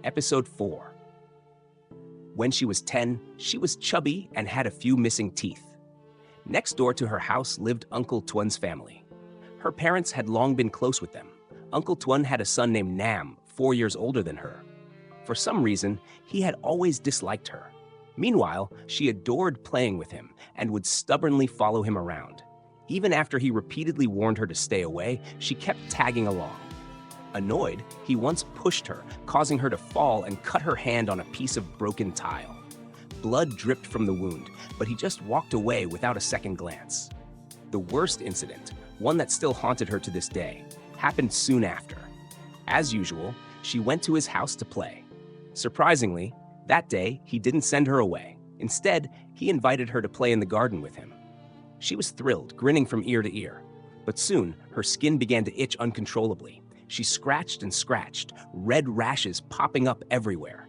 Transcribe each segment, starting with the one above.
Episode 4. When she was 10, she was chubby and had a few missing teeth. Next door to her house lived Uncle Tuan's family. Her parents had long been close with them. Uncle Tuan had a son named Nam, 4 years older than her. For some reason, he had always disliked her. Meanwhile, she adored playing with him and would stubbornly follow him around. Even after he repeatedly warned her to stay away, she kept tagging along. Annoyed, he once pushed her, causing her to fall and cut her hand on a piece of broken tile. Blood dripped from the wound, but he just walked away without a second glance. The worst incident, one that still haunted her to this day, happened soon after. As usual, she went to his house to play. Surprisingly, that day, he didn't send her away. Instead, he invited her to play in the garden with him. She was thrilled, grinning from ear to ear. But soon, her skin began to itch uncontrollably. She scratched and scratched, red rashes popping up everywhere.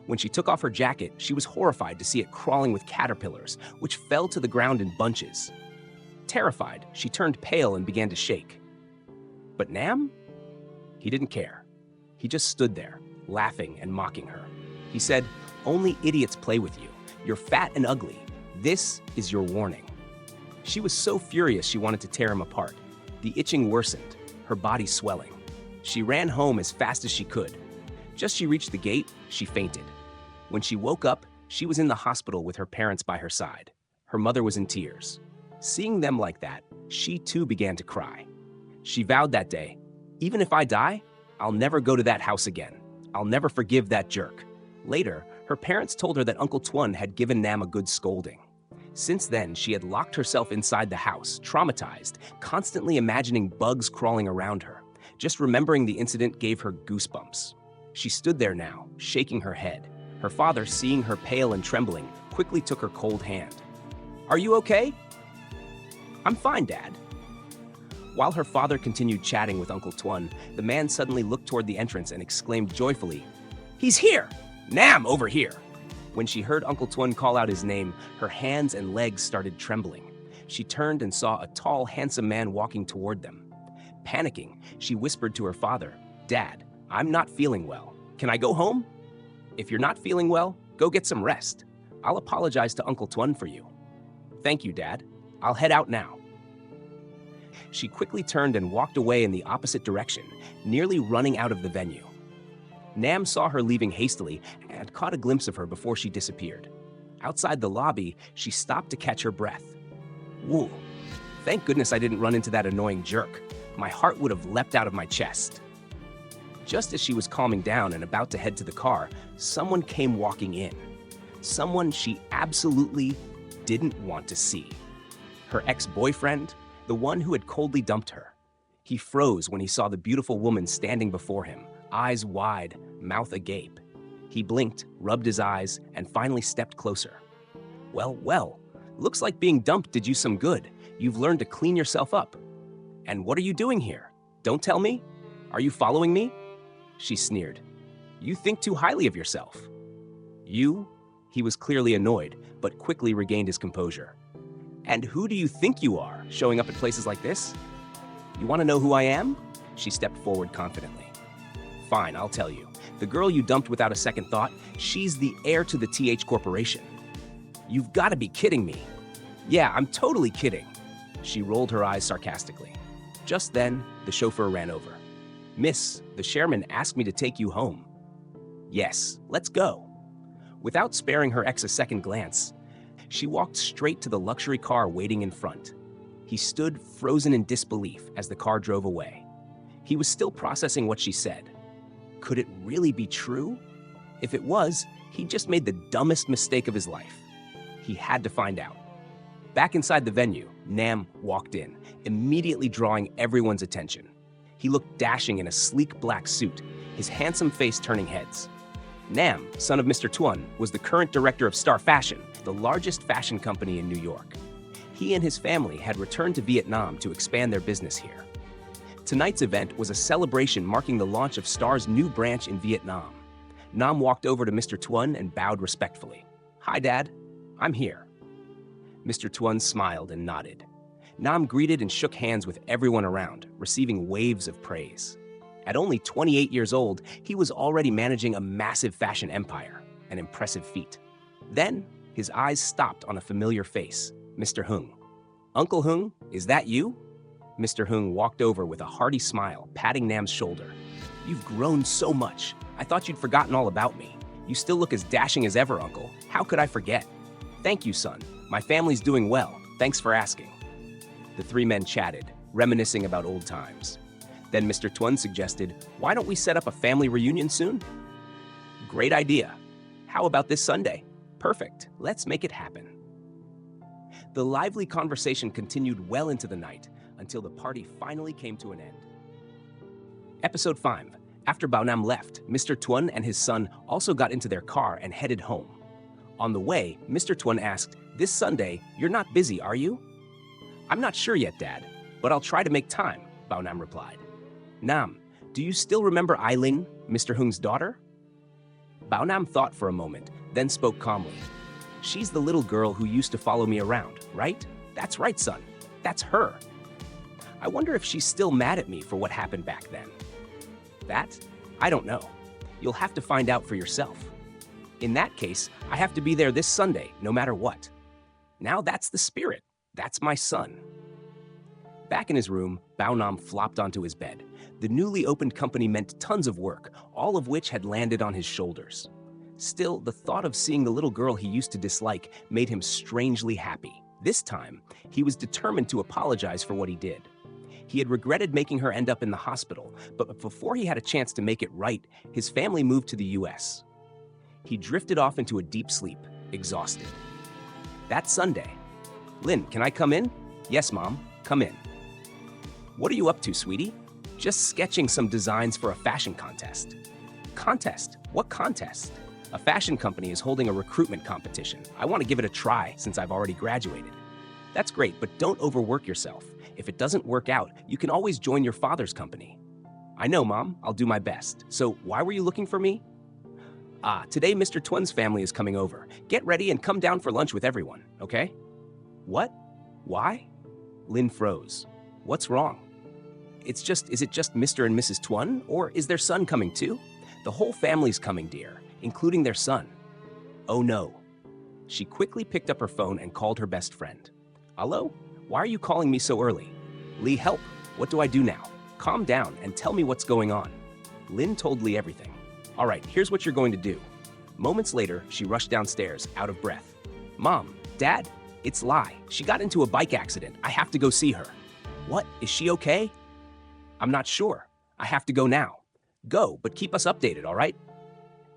When she took off her jacket, she was horrified to see it crawling with caterpillars, which fell to the ground in bunches. Terrified, she turned pale and began to shake. But Nam? He didn't care. He just stood there, laughing and mocking her. He said, "Only idiots play with you. You're fat and ugly. This is your warning." She was so furious she wanted to tear him apart. The itching worsened, her body swelling. She ran home as fast as she could. Just as she reached the gate, she fainted. When she woke up, she was in the hospital with her parents by her side. Her mother was in tears. Seeing them like that, she too began to cry. She vowed that day, "Even if I die, I'll never go to that house again. I'll never forgive that jerk." Later, her parents told her that Uncle Tuan had given Nam a good scolding. Since then, she had locked herself inside the house, traumatized, constantly imagining bugs crawling around her. Just remembering the incident gave her goosebumps. She stood there now, shaking her head. Her father, seeing her pale and trembling, quickly took her cold hand. "Are you okay?" "I'm fine, Dad." While her father continued chatting with Uncle Tuan, the man suddenly looked toward the entrance and exclaimed joyfully, "He's here! Nam, over here!" When she heard Uncle Tuan call out his name, her hands and legs started trembling. She turned and saw a tall, handsome man walking toward them. Panicking, she whispered to her father, "Dad, I'm not feeling well. Can I go home?" "If you're not feeling well, go get some rest. I'll apologize to Uncle Tuan for you." "Thank you, Dad. I'll head out now." She quickly turned and walked away in the opposite direction, nearly running out of the venue. Nam saw her leaving hastily and caught a glimpse of her before she disappeared. Outside the lobby, she stopped to catch her breath. Whoa, thank goodness I didn't run into that annoying jerk. My heart would have leapt out of my chest. Just as she was calming down and about to head to the car, someone came walking in. Someone she absolutely didn't want to see. Her ex-boyfriend, the one who had coldly dumped her. He froze when he saw the beautiful woman standing before him, eyes wide, mouth agape. He blinked, rubbed his eyes, and finally stepped closer. Well, looks like being dumped did you some good. You've learned to clean yourself up. And what are you doing here? Don't tell me? Are you following me? She sneered. You think too highly of yourself. You? He was clearly annoyed, but quickly regained his composure. And who do you think you are, showing up at places like this? You want to know who I am? She stepped forward confidently. Fine, I'll tell you. The girl you dumped without a second thought, she's the heir to the TH Corporation. You've got to be kidding me. Yeah, I'm totally kidding. She rolled her eyes sarcastically. Just then, the chauffeur ran over. Miss, the chairman asked me to take you home. Yes, let's go. Without sparing her ex a second glance, she walked straight to the luxury car waiting in front. He stood frozen in disbelief as the car drove away. He was still processing what she said. Could it really be true? If it was, he just made the dumbest mistake of his life. He had to find out. Back inside the venue, Nam walked in, immediately drawing everyone's attention. He looked dashing in a sleek black suit, his handsome face turning heads. Nam, son of Mr. Tuan, was the current director of Star Fashion, the largest fashion company in New York. He and his family had returned to Vietnam to expand their business here. Tonight's event was a celebration marking the launch of Star's new branch in Vietnam. Nam walked over to Mr. Tuan and bowed respectfully. Hi, Dad. I'm here. Mr. Tuan smiled and nodded. Nam greeted and shook hands with everyone around, receiving waves of praise. At only 28 years old, he was already managing a massive fashion empire, an impressive feat. Then, his eyes stopped on a familiar face, Mr. Hung. "Uncle Hung, is that you?" Mr. Hung walked over with a hearty smile, patting Nam's shoulder. "You've grown so much. I thought you'd forgotten all about me. You still look as dashing as ever, Uncle. How could I forget?" "Thank you, son. My family's doing well. Thanks for asking." The three men chatted, reminiscing about old times. Then Mr. Twun suggested, "Why don't we set up a family reunion soon?" "Great idea. How about this Sunday?" "Perfect. Let's make it happen." The lively conversation continued well into the night until the party finally came to an end. Episode 5. After Baonam left, Mr. Twun and his son also got into their car and headed home. On the way, Mr. Twun asked, "This Sunday, you're not busy, are you?" "I'm not sure yet, Dad, but I'll try to make time," Baonam replied. "Nam, do you still remember Eileen, Mr. Hung's daughter?" Baonam thought for a moment, then spoke calmly. "She's the little girl who used to follow me around, right?" "That's right, son. That's her." "I wonder if she's still mad at me for what happened back then." "That? I don't know. You'll have to find out for yourself. In that case, I have to be there this Sunday, no matter what." "Now that's the spirit. That's my son." Back in his room, Baonam flopped onto his bed. The newly opened company meant tons of work, all of which had landed on his shoulders. Still, the thought of seeing the little girl he used to dislike made him strangely happy. This time, he was determined to apologize for what he did. He had regretted making her end up in the hospital, but before he had a chance to make it right, his family moved to the US. He drifted off into a deep sleep, exhausted. That Sunday. "Lynn, can I come in?" "Yes, Mom, come in." "What are you up to, sweetie?" "Just sketching some designs for a fashion contest." "Contest? What contest?" "A fashion company is holding a recruitment competition. I want to give it a try since I've already graduated." "That's great, but don't overwork yourself. If it doesn't work out, you can always join your father's company." "I know, Mom. I'll do my best. So why were you looking for me?" Today Mr. Twun's family is coming over. Get ready and come down for lunch with everyone, okay?" "What? Why?" Lynn froze. "What's wrong?" Is it just Mr. and Mrs. Twun, or is their son coming too?" "The whole family's coming, dear, including their son." "Oh no." She quickly picked up her phone and called her best friend. "Hello? Why are you calling me so early?" "Lee, help. What do I do now?" "Calm down and tell me what's going on." Lynn told Lee everything. "All right, here's what you're going to do." Moments later, she rushed downstairs, out of breath. "Mom, Dad, it's Lai. She got into a bike accident. I have to go see her." "What? Is she okay?" "I'm not sure. I have to go now." "Go, but keep us updated, all right?"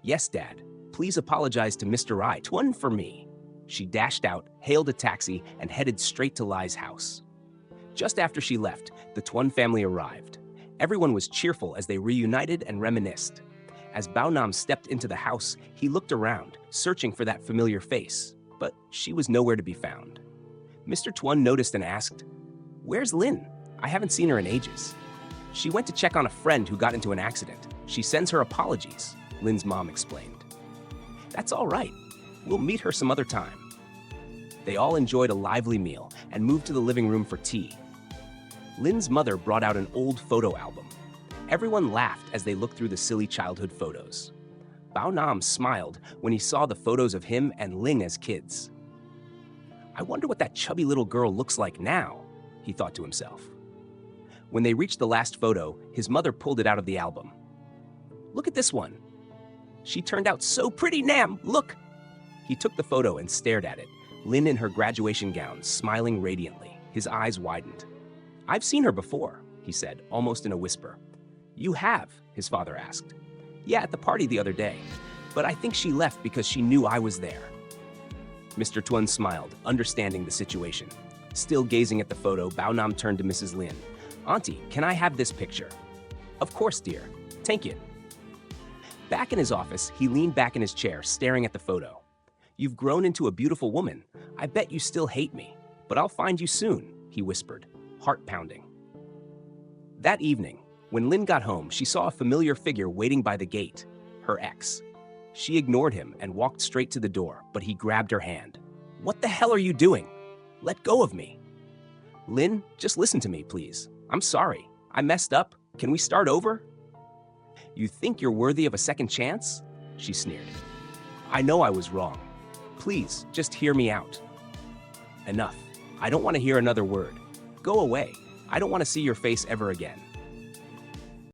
"Yes, Dad. Please apologize to Mr. Rai Twun for me." She dashed out, hailed a taxi, and headed straight to Lai's house. Just after she left, the Twun family arrived. Everyone was cheerful as they reunited and reminisced. As Baonam stepped into the house, he looked around, searching for that familiar face, but she was nowhere to be found. Mr. Twun noticed and asked, "Where's Lynn? I haven't seen her in ages." "She went to check on a friend who got into an accident. She sends her apologies," Lynn's mom explained. "That's all right. We'll meet her some other time." They all enjoyed a lively meal and moved to the living room for tea. Lynn's mother brought out an old photo album. Everyone laughed as they looked through the silly childhood photos. Baonam smiled when he saw the photos of him and Ling as kids. "I wonder what that chubby little girl looks like now," he thought to himself. When they reached the last photo, his mother pulled it out of the album. "Look at this one. She turned out so pretty, Nam, look!" He took the photo and stared at it, Lynn in her graduation gown, smiling radiantly. His eyes widened. "I've seen her before," he said, almost in a whisper. "You have?" his father asked. "Yeah, at the party the other day. But I think she left because she knew I was there." Mr. Twun smiled, understanding the situation. Still gazing at the photo, Baonam turned to Mrs. Lin. "Auntie, can I have this picture?" "Of course, dear. Take it." Back in his office, he leaned back in his chair, staring at the photo. "You've grown into a beautiful woman. I bet you still hate me, but I'll find you soon," he whispered, heart pounding. That evening, when Lynn got home, she saw a familiar figure waiting by the gate, her ex. She ignored him and walked straight to the door, but he grabbed her hand. "What the hell are you doing? Let go of me." "Lynn, just listen to me, please. I'm sorry. I messed up. Can we start over?" You think you're worthy of a second chance? She sneered. I know I was wrong. Please, just hear me out. Enough. I don't want to hear another word. Go away. I don't want to see your face ever again.